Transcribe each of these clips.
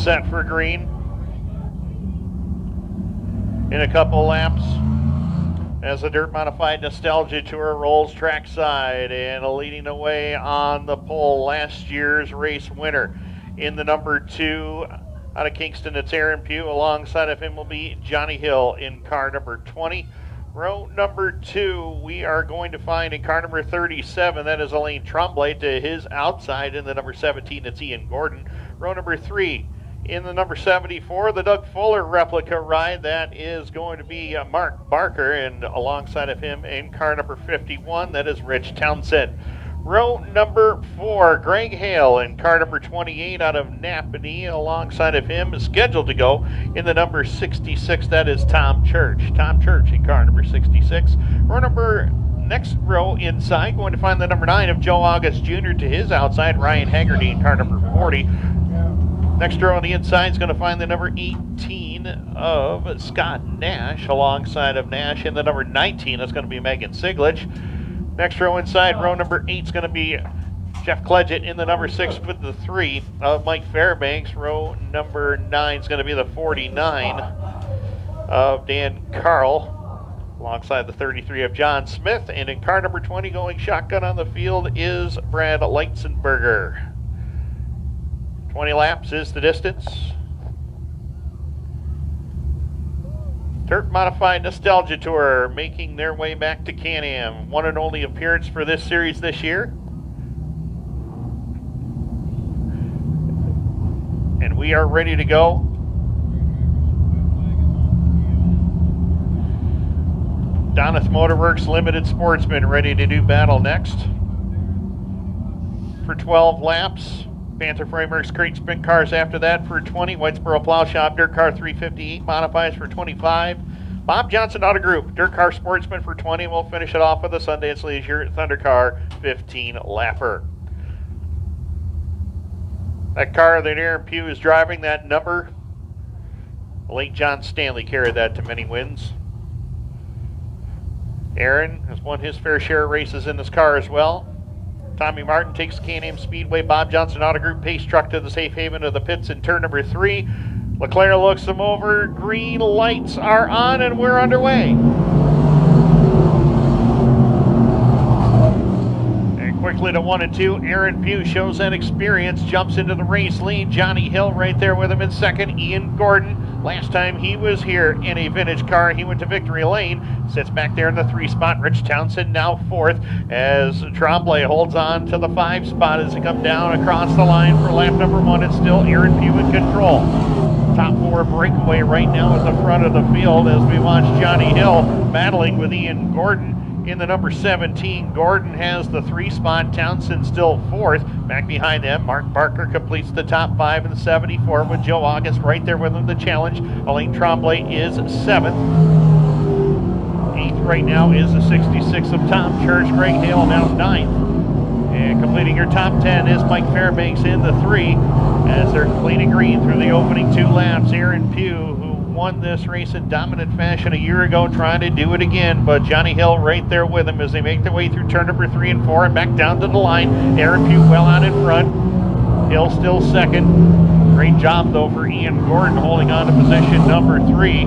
set for green in a couple laps as the Dirt Modified Nostalgia Tour rolls trackside, and leading the way on the pole, last year's race winner in the number 2 out of Kingston. It's Aaron Pugh. Alongside of him will be Johnny Hill in car number 20. Row number 2, we are going to find in car number 37, that is Alain Tremblay. To his outside in the number 17, it's Ian Gordon. Row number 3, in the number 74, the Doug Fuller replica ride, that is going to be Mark Barker, and alongside of him in car number 51, that is Rich Townsend. Row number 4, Greg Hale in car number 28 out of Napanee. Alongside of him is scheduled to go in the number 66, that is Tom Church. Tom Church in car number 66. Next row inside, going to find the number 9 of Joe August Jr. To his outside, Ryan Hegarty in car number 40. Next row on the inside is going to find the number 18 of Scott Nash. Alongside of Nash in the number 19, that's going to be Megan Ciglich. Next row inside, row number 8 is going to be Jeff Cledgett in the number 6 with the 3 of Mike Fairbanks. Row number 9 is going to be the 49 of Dan Karl, alongside the 33 of John Smith. And in car number 20, going shotgun on the field, is Brad Litzenberger. 20 laps is the distance. Dirt Modified Nostalgia Tour making their way back to Can-Am. One and only appearance for this series this year. And we are ready to go. Donath Motorworks Limited Sportsman ready to do battle next for 12 laps. Panther Frameworks Crate Sprint Cars after that for 20. Whitesboro Plow Shop Dirt Car 358 Modifies for 25. Bob Johnson Auto Group Dirt Car Sportsman for 20. We'll finish it off with a Sundance Leisure Thunder Car 15 lapper. That car that Aaron Pugh is driving, that number, the late John Stanley carried that to many wins. Aaron has won his fair share of races in this car as well. Tommy Martin takes the Am Speedway Bob Johnson Auto Group pace truck to the safe haven of the pits in turn number 3. Leclerc looks them over. Green lights are on and we're underway. And quickly to 1 and 2, Aaron Pugh shows that experience, jumps into the race lead. Johnny Hill right there with him in second. Ian Gordon, last time he was here in a vintage car, he went to victory lane. Sits back there in the 3 spot. Rich Townsend now 4th as Tremblay holds on to the 5 spot as he comes down across the line for lap number 1. It's still Aaron Pugh in control. Top 4 breakaway right now at the front of the field as we watch Johnny Hill battling with Ian Gordon in the number 17. Gordon has the 3 spot. Townsend still 4th. Back behind them, Mark Barker completes the top 5 in the 74 with Joe August right there with him. The challenge. Alain Tremblay is 7th. 8th right now is the 66 of Tom Church. Greg Hale now 9th. And completing your top 10 is Mike Fairbanks in the 3 as they're completing green through the opening 2 laps. Aaron Pugh, who won this race in dominant fashion a year ago, trying to do it again, but Johnny Hill right there with him as they make their way through turn number 3 and 4 and back down to the line. Aaron Pugh well out in front. Hill still second. Great job though for Ian Gordon holding on to position number 3.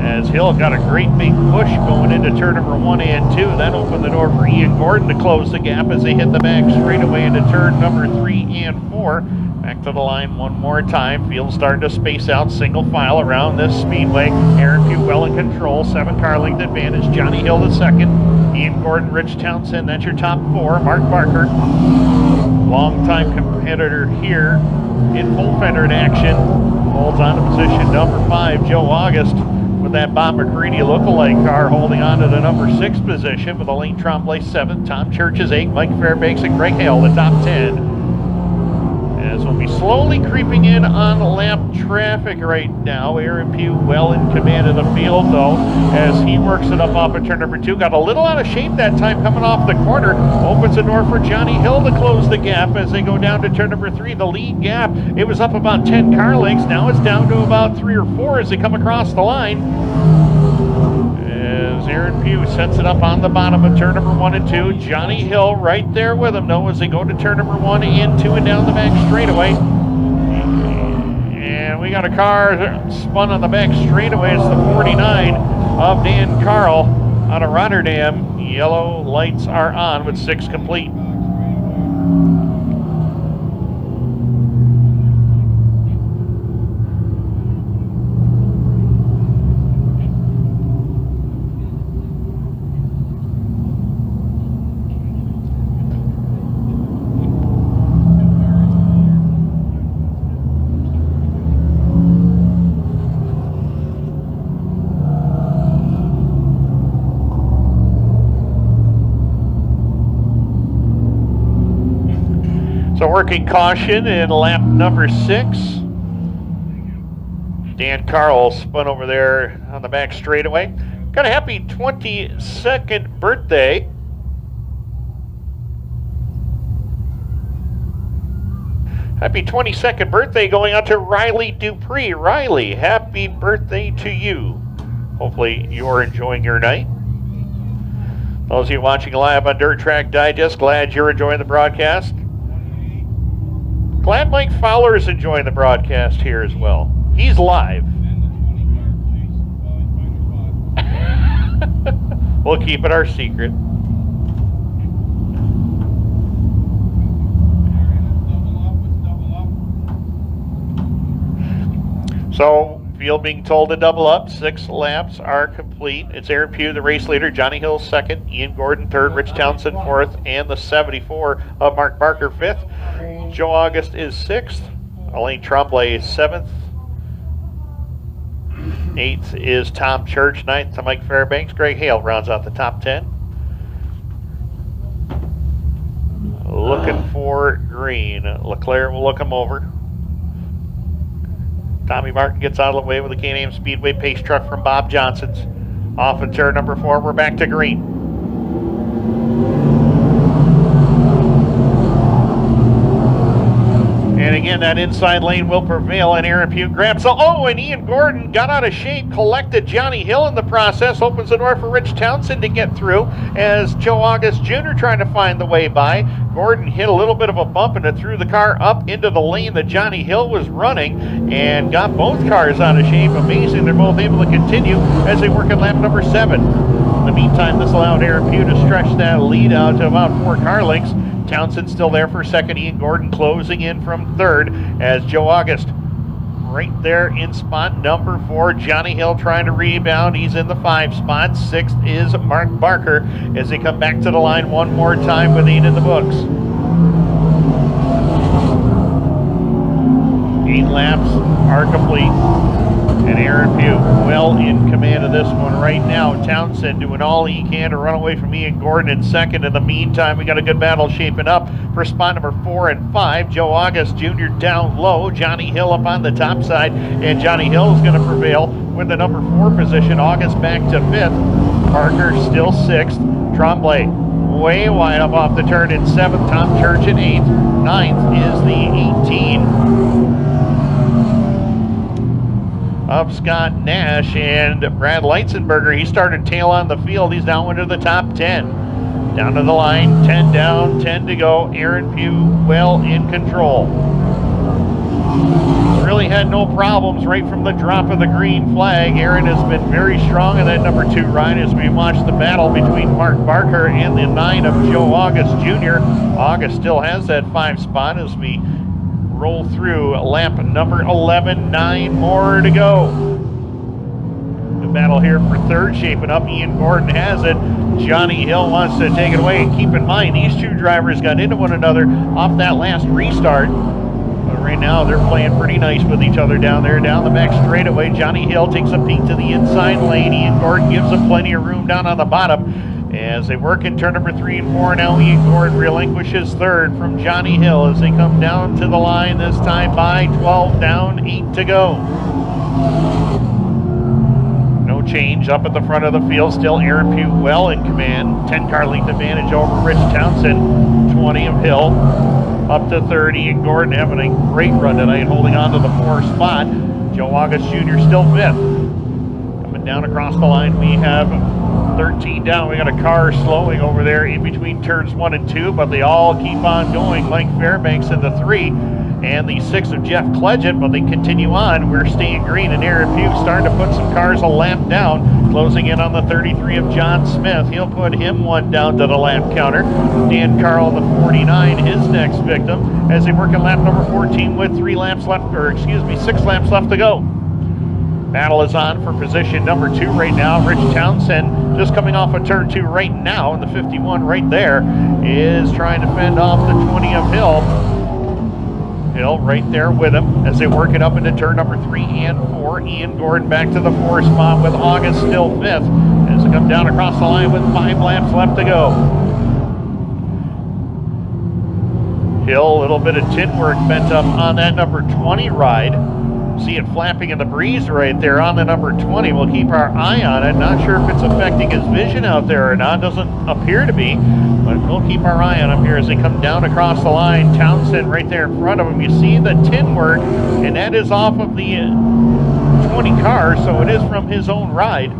As Hill got a great big push going into turn number 1 and 2. That opened the door for Ian Gordon to close the gap as they hit the back straightaway into turn number 3 and 4. Back to the line one more time. Field starting to space out single file around this speedway. Aaron Pugh well in control. 7 car length advantage. Johnny Hill the second. Ian Gordon, Rich Townsend, that's your top 4. Mark Barker, longtime competitor here in full fendered action, holds on to position number 5. Joe August with that Bob McCready lookalike car holding on to the number 6 position with Alain Tremblay 7th, Tom Church is 8th, Mike Fairbanks and Greg Hale the top 10. As we'll be slowly creeping in on lap traffic right now. Aaron Pugh well in command of the field though as he works it up off of turn number 2. Got a little out of shape that time coming off the corner. Opens the door for Johnny Hill to close the gap as they go down to turn number 3. The lead gap, it was up about 10 car lengths. Now it's down to about 3 or 4 as they come across the line. As Aaron Pugh sets it up on the bottom of turn number 1 and 2. Johnny Hill right there with him though as they go to turn number 1 and 2 and down the back straightaway. And And we got a car spun on the back straightaway. It's the 49 of Dan Karl out of Rotterdam. Yellow lights are on with 6 complete. So working caution in lap number 6. Dan Karl spun over there on the back straightaway. Got a happy 22nd birthday. Happy 22nd birthday going out to Riley Dupree. Riley, happy birthday to you. Hopefully you're enjoying your night. Those of you watching live on Dirt Track Digest, glad you're enjoying the broadcast. Glad Mike Fowler is enjoying the broadcast here as well. He's live. We'll keep it our secret. So, field being told to double up. 6 laps are complete. It's Aaron Pugh, the race leader. Johnny Hill, 2nd. Ian Gordon, 3rd. Rich Townsend, 4th. And the 74 of Mark Barker, 5th. Joe August is 6th. Alain Tremblay is 7th. 8th is Tom Church. 9th to Mike Fairbanks. Greg Hale rounds out the top 10. Looking for green. Leclerc will look him over. Tommy Martin gets out of the way with a Am Speedway pace truck from Bob Johnson's. Off in turn number 4, we're back to green. And again, that inside lane will prevail, and Aaron Pugh grabs the... Oh, and Ian Gordon got out of shape, collected Johnny Hill in the process, opens the door for Rich Townsend to get through as Joe August Jr. trying to find the way by. Gordon hit a little bit of a bump and it threw the car up into the lane that Johnny Hill was running and got both cars out of shape. Amazing they're both able to continue as they work at lap number 7. In the meantime, this allowed Aaron Pugh to stretch that lead out to about 4 car lengths. Townsend still there for 2nd. Ian Gordon closing in from 3rd as Joe August right there in spot number 4. Johnny Hill trying to rebound. He's in the 5 spot. 6th is Mark Barker as they come back to the line one more time with 8 in the books. 8 laps are complete. And Aaron Pugh well in command of this one right now. Townsend doing all he can to run away from Ian Gordon in 2nd. In the meantime, we got a good battle shaping up for spot number 4 and 5. Joe August Jr. down low. Johnny Hill up on the top side. And Johnny Hill is going to prevail with the number 4 position. August back to 5th. Parker still 6th. Tremblay way wide up off the turn in 7th. Tom Church in 8th. 9th is the 18 of Scott Nash, and Brad Litzenberger, he started tail on the field. He's now into the top 10. Down to the line, 10 down, 10 to go. Aaron Pugh well in control. Really had no problems right from the drop of the green flag. Aaron has been very strong in that number 2 ride as we watch the battle between Mark Barker and the 9 of Joe August Jr. August still has that 5 spot as we roll through lap number 11. 9 more to go. The battle here for 3rd shaping up. Ian Gordon has it. Johnny Hill wants to take it away. And keep in mind, these 2 drivers got into one another off that last restart. But right now, they're playing pretty nice with each other down there. Down the back straightaway, Johnny Hill takes a peek to the inside lane. Ian Gordon gives him plenty of room down on the bottom. As they work in turn number 3 and 4, now Ian Gordon relinquishes 3rd from Johnny Hill as they come down to the line, this time by 12 down, 8 to go. No change up at the front of the field, still Aaron Pugh well in command. 10 car length advantage over Rich Townsend, 20 of Hill. Up to 30, and Gordon having a great run tonight, holding on to the 4 spot. Joe August Jr. still 5th. Coming down across the line, we have 13 down. We got a car slowing over there in between turns 1 and 2, but they all keep on going. Mike Fairbanks in the 3, and the 6 of Jeff Cledgett, but they continue on. We're staying green, and Aaron Pugh starting to put some cars a lap down, closing in on the 33 of John Smith. He'll put him one down to the lap counter. Dan Karl, the 49, his next victim, as they work at lap number 14 with 6 laps left to go. Battle is on for position number 2 right now. Rich Townsend, just coming off of turn 2 right now, and the 51 right there is trying to fend off the 20 of Hill. Hill right there with him as they work it up into turn number 3 and 4. Ian Gordon back to the 4 spot with August still 5th as they come down across the line with 5 laps left to go. Hill, a little bit of tin work bent up on that number 20 ride. See it flapping in the breeze right there on the number 20. We'll keep our eye on it. Not sure if it's affecting his vision out there or not. Doesn't appear to be, but we'll keep our eye on him here as they come down across the line. Townsend right there in front of him. You see the tin work, and that is off of the 20 car, so it is from his own ride.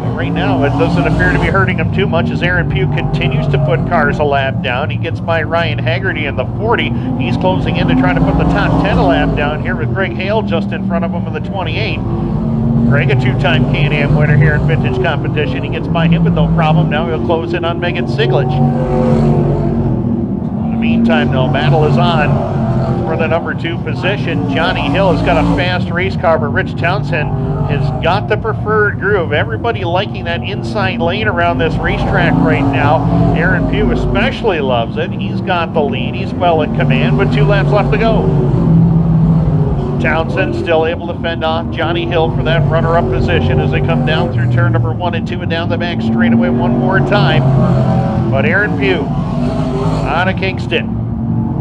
But right now, it doesn't appear to be hurting him too much as Aaron Pugh continues to put cars a lap down. He gets by Ryan Hegarty in the 40. He's closing in to try to put the top 10 a lap down here with Greg Hale just in front of him in the 28. Greg, a 2-time Can-Am winner here in vintage competition. He gets by him with no problem. Now he'll close in on Megan Ciglich. In the meantime, though, battle is on for the number 2 position. Johnny Hill has got a fast race car, but Rich Townsend has got the preferred groove. Everybody liking that inside lane around this racetrack right now. Aaron Pugh especially loves it. He's got the lead. He's well in command with 2 laps left to go. Townsend still able to fend off Johnny Hill for that runner-up position as they come down through turn number 1 and 2 and down the back straightaway one more time. But Aaron Pugh out of Kingston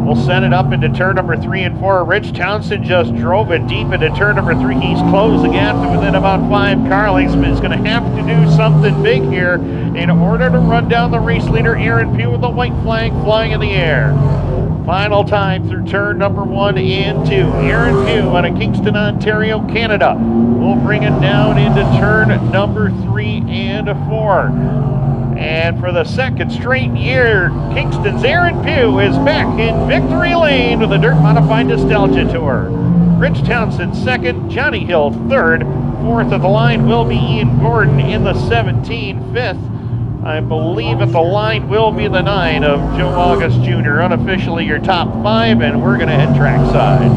will set it up into turn number 3 and 4. Rich Townsend just drove it deep into turn number 3. He's closed the gap to within about 5 car lengths, but he's going to have to do something big here in order to run down the race leader, Aaron Pugh, with the white flag flying in the air. Final time through turn number 1 and 2. Aaron Pugh out of Kingston, Ontario, Canada will bring it down into turn number 3 and 4. And for the second straight year, Kingston's Aaron Pugh is back in victory lane with the Dirt Modified Nostalgia Tour. Rich Townsend second, Johnny Hill third. Fourth at the line will be Ian Gordon in the 17. Fifth, I believe at the line will be the 9 of Joe August Jr. Unofficially your top 5, and we're going to head trackside.